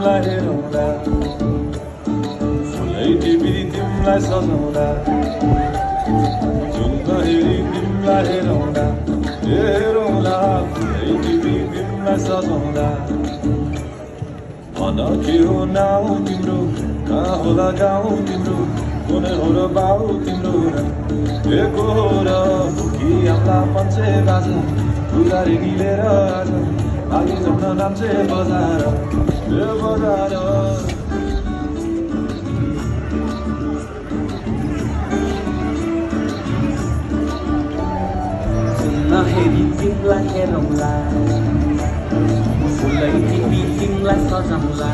तिमीलाई हेरौँला फुलै टिपी तिमीलाई सजाउँला जुन हेरी तिमीलाई हेरौँला हेरौँला फुलै टिपी तिमीलाई सजाउँला भन के हो नाउँ तिम्रो कहाँ होला गाउँ तिम्रो कुनै हो र बाउ तिम्रो को हो र भुकी हाम्रा मान्छे बाजे उधारी मिलेर आज आगे जाउन नाम्चे बजार बजार नहेरी तिमीलाई हेरौँला फुलै टिपी तिमीलाई सजाउँला